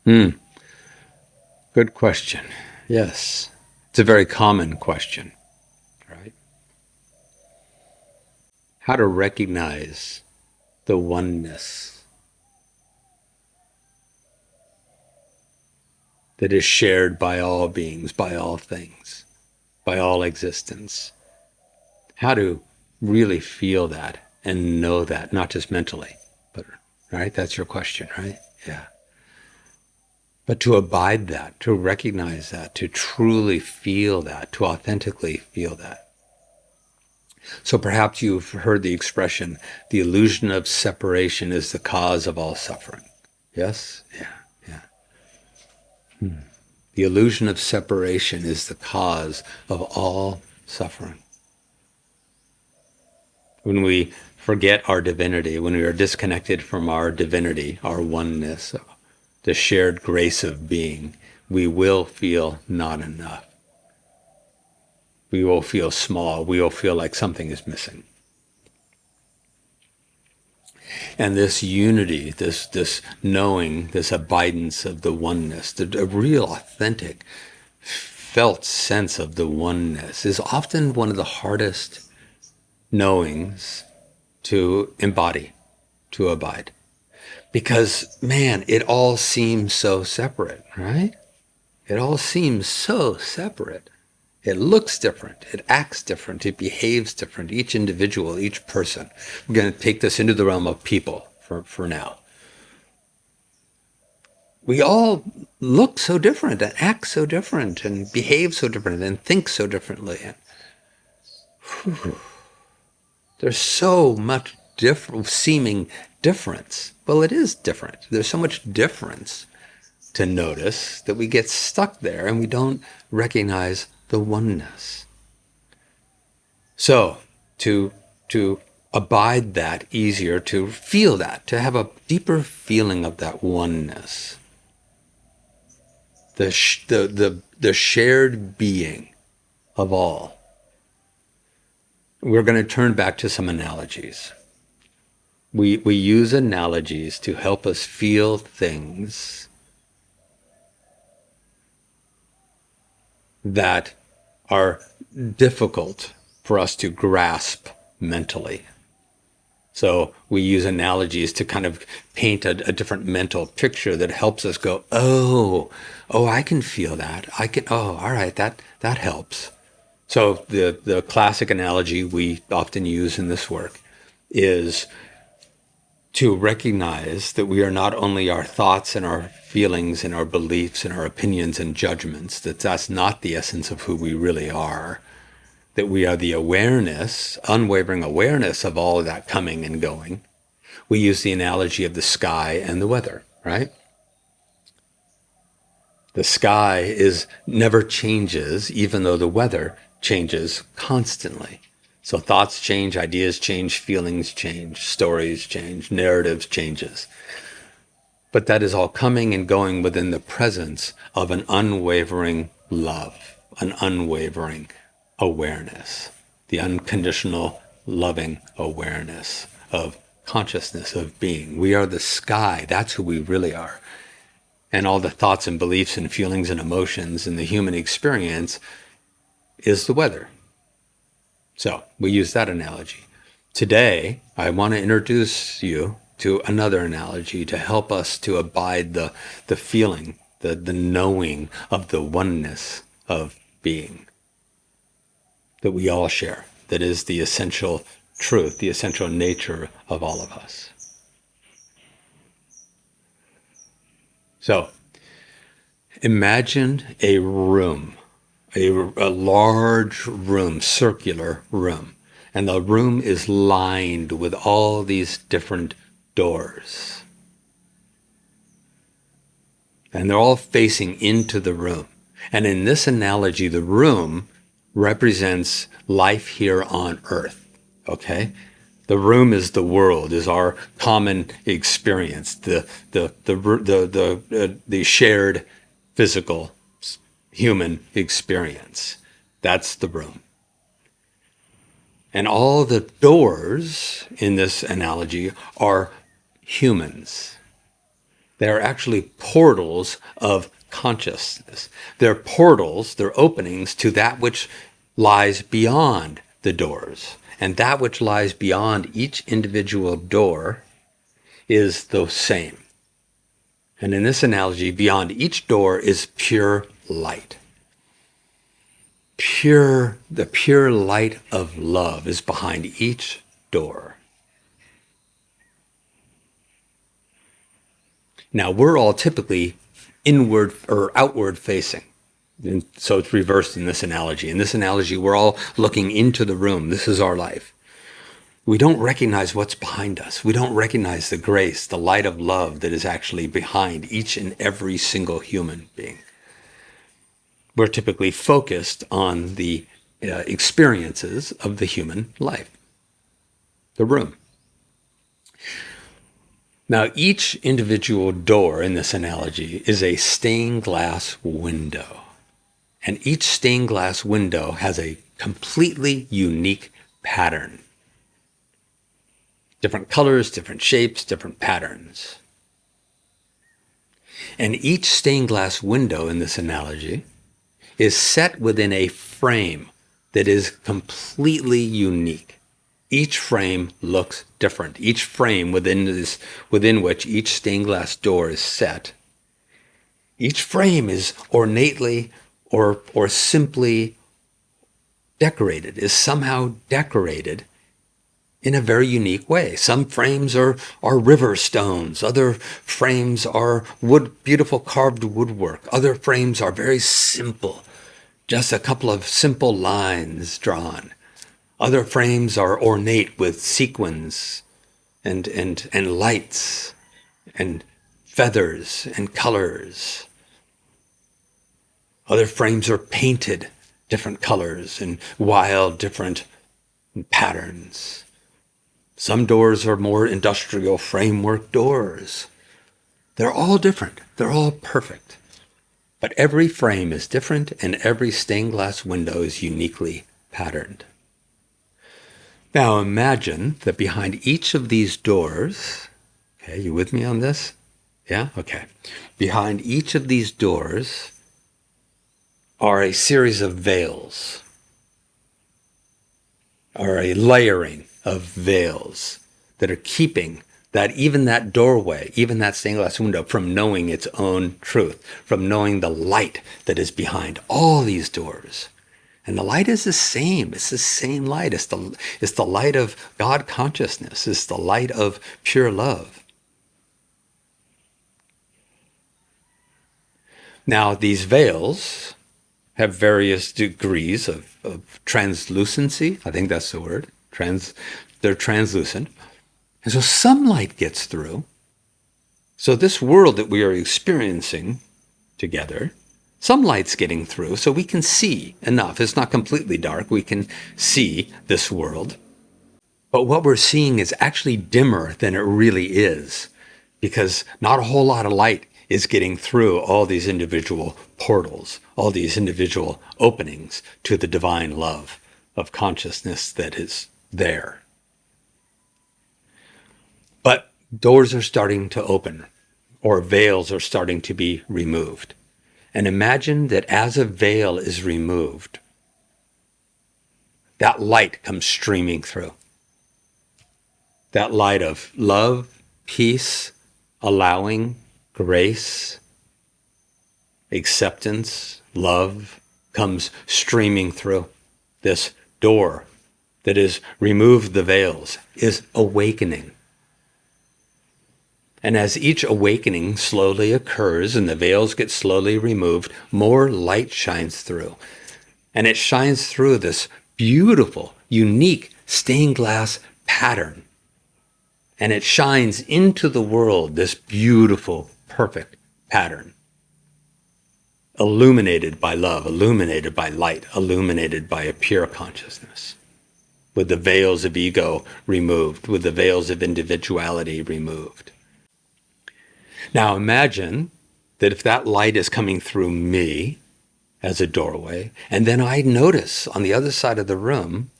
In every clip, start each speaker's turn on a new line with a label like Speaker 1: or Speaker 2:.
Speaker 1: Hmm. Good question. Yes. It's a very common question, right? How to recognize the oneness that is shared by all beings, by all things, by all existence. How to really feel that and know that, not just mentally, but, right? That's your question, right? Yeah. But to abide that, to recognize that, to truly feel that, to authentically feel that. So perhaps you've heard the expression, the illusion of separation is the cause of all suffering. Yes? Yeah, yeah. The illusion of separation is the cause of all suffering. When we forget our divinity, when we are disconnected from our divinity, our oneness, the shared grace of being, we will feel not enough. We will feel small. We will feel like something is missing. And this unity, this knowing, this abidance of the oneness, a real authentic, felt sense of the oneness is often one of the hardest knowings to embody, to abide. Because, man, it all seems so separate, right? It all seems so separate. It looks different. It acts different. It behaves different. Each individual, each person. We're going to take this into the realm of people for now. We all look so different and act so different and behave so different and think so differently. There's so much seeming difference. Well, it is different. There's so much difference to notice that we get stuck there and we don't recognize the oneness. So to abide that easier, to feel that, to have a deeper feeling of that oneness, the shared being of all. We're going to turn back to some analogies. We use analogies to help us feel things that are difficult for us to grasp mentally. So we use analogies to kind of paint a different mental picture that helps us go, oh, I can feel that. All right, that helps. So the classic analogy we often use in this work is to recognize that we are not only our thoughts and our feelings and our beliefs and our opinions and judgments, that's not the essence of who we really are, that we are the awareness, unwavering awareness of all of that coming and going. We use the analogy of the sky and the weather, right? The sky never changes, even though the weather changes constantly. So thoughts change, ideas change, feelings change, stories change, narratives changes. But that is all coming and going within the presence of an unwavering love, an unwavering awareness, the unconditional loving awareness of consciousness, of being. We are the sky. That's who we really are. And all the thoughts and beliefs and feelings and emotions in the human experience is the weather. So we use that analogy. Today, I want to introduce you to another analogy to help us to abide the feeling, the knowing of the oneness of being that we all share, that is the essential truth, the essential nature of all of us. So, imagine a room, a large room, circular room, and the room is lined with all these different doors. And they're all facing into the room. And in this analogy, the room represents life here on earth, okay? The room is the world, is our common experience, the shared physical human experience. That's the room. And all the doors in this analogy are humans. They are actually portals of consciousness. They're portals, they're openings to that which lies beyond the doors. And that which lies beyond each individual door is the same. And in this analogy, beyond each door is pure light. The pure light of love is behind each door. Now, we're all typically inward or outward facing. And so it's reversed in this analogy. In this analogy, we're all looking into the room. This is our life. We don't recognize what's behind us. We don't recognize the grace, the light of love that is actually behind each and every single human being. We're typically focused on the experiences of the human life, the room. Now, each individual door in this analogy is a stained glass window. And each stained glass window has a completely unique pattern. Different colors, different shapes, different patterns. And each stained glass window in this analogy is set within a frame that is completely unique. Each frame looks different. Each frame within which each stained glass door is set, each frame is ornately or simply decorated, is somehow decorated in a very unique way. Some frames are river stones. Other frames are beautiful carved woodwork. Other frames are very simple, just a couple of simple lines drawn. Other frames are ornate with sequins and lights and feathers and colors. Other frames are painted different colors and wild different patterns. Some doors are more industrial framework doors. They're all different. They're all perfect. But every frame is different and every stained glass window is uniquely patterned. Now imagine that behind each of these doors, okay, you with me on this? Yeah? Okay. Behind each of these doors are a series of veils, or a layering of veils that are keeping that doorway, even that stained glass window, from knowing its own truth, from knowing the light that is behind all these doors. And the light is the same. It's the same light. It's the light of God consciousness. It's the light of pure love. Now, these veils have various degrees of translucency. I think that's the word. They're translucent. And so some light gets through. So this world that we are experiencing together, some light's getting through, so we can see enough. It's not completely dark. We can see this world. But what we're seeing is actually dimmer than it really is, because not a whole lot of light is getting through all these individual portals, all these individual openings to the divine love of consciousness that is there. But doors are starting to open, or veils are starting to be removed. And imagine that as a veil is removed, that light comes streaming through. That light of love, peace, allowing, grace, acceptance, love comes streaming through. This door that has removed the veils is awakening. And as each awakening slowly occurs and the veils get slowly removed, more light shines through. And it shines through this beautiful, unique stained glass pattern. And it shines into the world, this beautiful, perfect pattern. Illuminated by love, illuminated by light, illuminated by a pure consciousness. With the veils of ego removed, with the veils of individuality removed. Now imagine that if that light is coming through me as a doorway, and then I notice on the other side of the room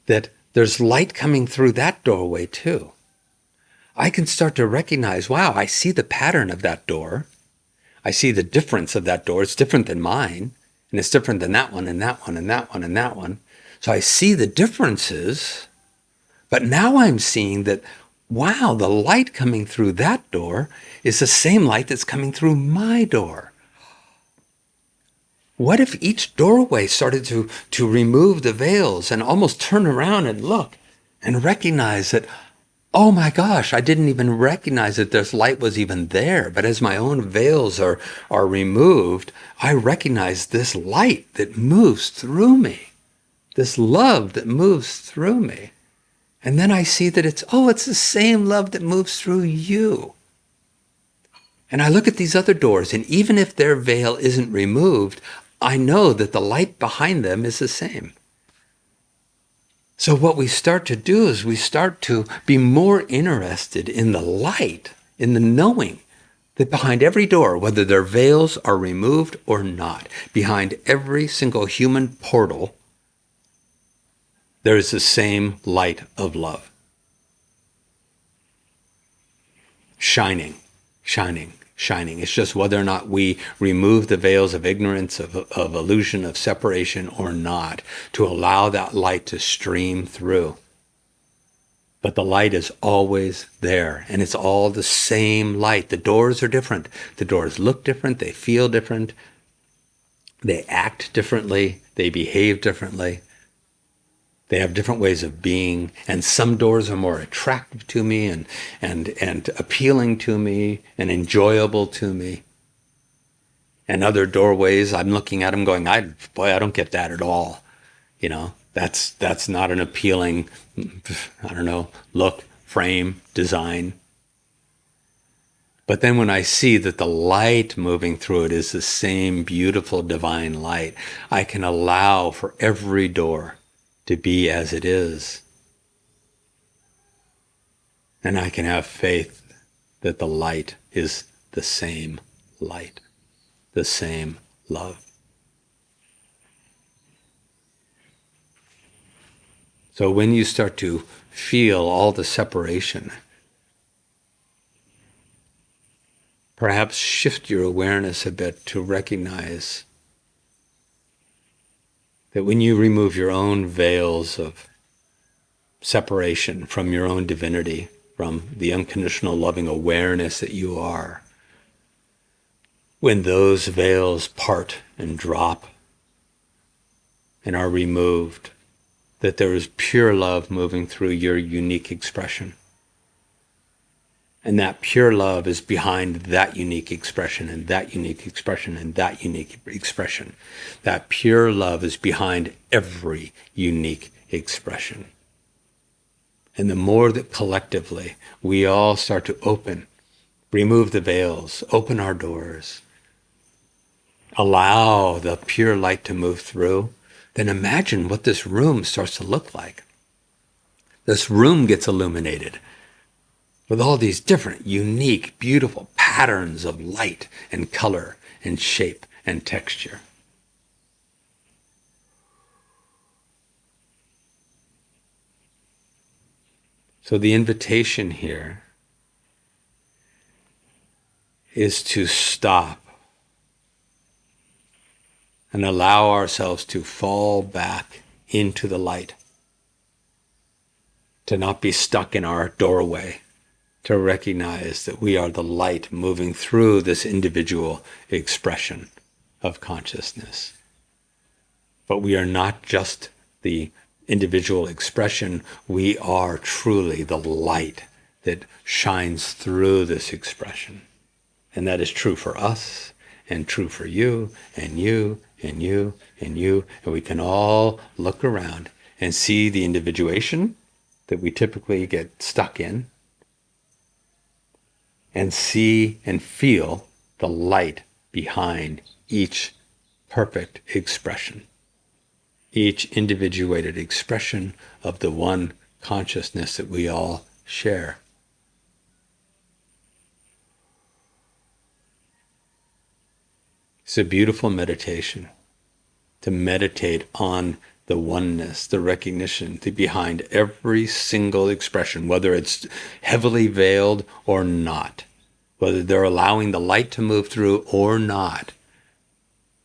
Speaker 1: that there's light coming through that doorway too. I can start to recognize, wow, I see the pattern of that door. I see the difference of that door. It's different than mine, and it's different than that one, and that one, and that one, and that one. So I see the differences, but now I'm seeing that, wow, the light coming through that door is the same light that's coming through my door. What if each doorway started to remove the veils and almost turn around and look and recognize that, oh my gosh, I didn't even recognize that this light was even there. But as my own veils are removed, I recognize this light that moves through me, this love that moves through me. And then I see that it's the same love that moves through you. And I look at these other doors, and even if their veil isn't removed, I know that the light behind them is the same. So what we start to do is we start to be more interested in the light, in the knowing that behind every door, whether their veils are removed or not, behind every single human portal, there is the same light of love. Shining, shining, shining. It's just whether or not we remove the veils of ignorance, of illusion, of separation or not, to allow that light to stream through. But the light is always there, and it's all the same light. The doors are different. The doors look different. They feel different. They act differently. They behave differently. They have different ways of being, and some doors are more attractive to me and appealing to me and enjoyable to me. And other doorways, I'm looking at them going, I don't get that at all. You know, that's not an appealing, look, frame, design. But then when I see that the light moving through it is the same beautiful divine light, I can allow for every door to be as it is. And I can have faith that the light is the same light, the same love. So when you start to feel all the separation, perhaps shift your awareness a bit to recognize that when you remove your own veils of separation from your own divinity, from the unconditional loving awareness that you are, when those veils part and drop and are removed, that there is pure love moving through your unique expression. And that pure love is behind that unique expression and that unique expression and that unique expression. That pure love is behind every unique expression. And the more that collectively we all start to open, remove the veils, open our doors, allow the pure light to move through, then imagine what this room starts to look like. This room gets illuminated with all these different, unique, beautiful patterns of light and color and shape and texture. So the invitation here is to stop and allow ourselves to fall back into the light, to not be stuck in our doorway, to recognize that we are the light moving through this individual expression of consciousness. But we are not just the individual expression, we are truly the light that shines through this expression. And that is true for us, and true for you, and you, and you, and you. And we can all look around and see the individuation that we typically get stuck in, and see and feel the light behind each perfect expression, each individuated expression of the one consciousness that we all share. It's a beautiful meditation to meditate on the oneness, the recognition behind every single expression, whether it's heavily veiled or not, whether they're allowing the light to move through or not.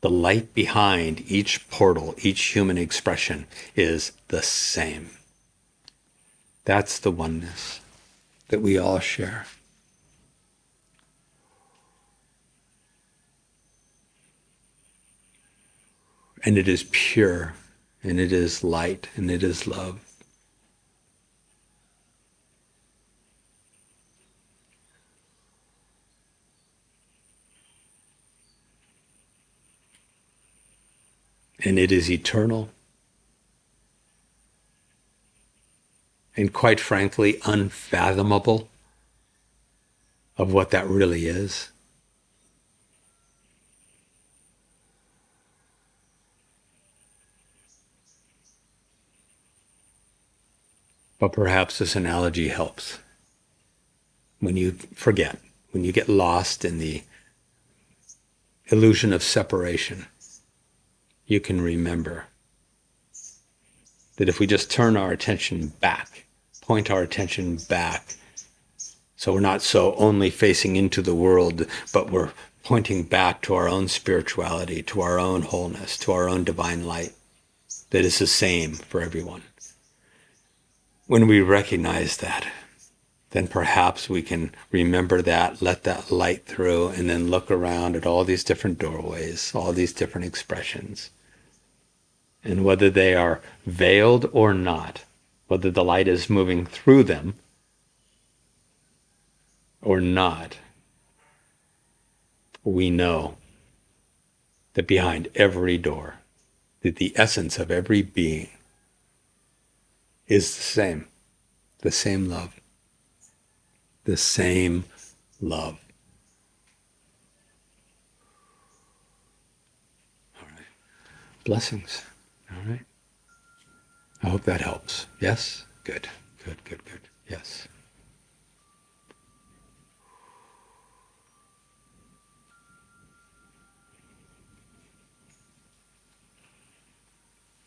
Speaker 1: The light behind each portal, each human expression is the same. That's the oneness that we all share. And it is pure, and it is light, and it is love. And it is eternal. And quite frankly, unfathomable of what that really is. But perhaps this analogy helps. When you forget, when you get lost in the illusion of separation, you can remember that if we just turn our attention back, point our attention back, so we're not so only facing into the world, but we're pointing back to our own spirituality, to our own wholeness, to our own divine light, that is the same for everyone. When we recognize that, then perhaps we can remember that, let that light through, and then look around at all these different doorways, all these different expressions. And whether they are veiled or not, whether the light is moving through them or not, we know that behind every door, that the essence of every being is the same love, the same love. All right. Blessings. All right. I hope that helps. Yes? Good, good, good, good.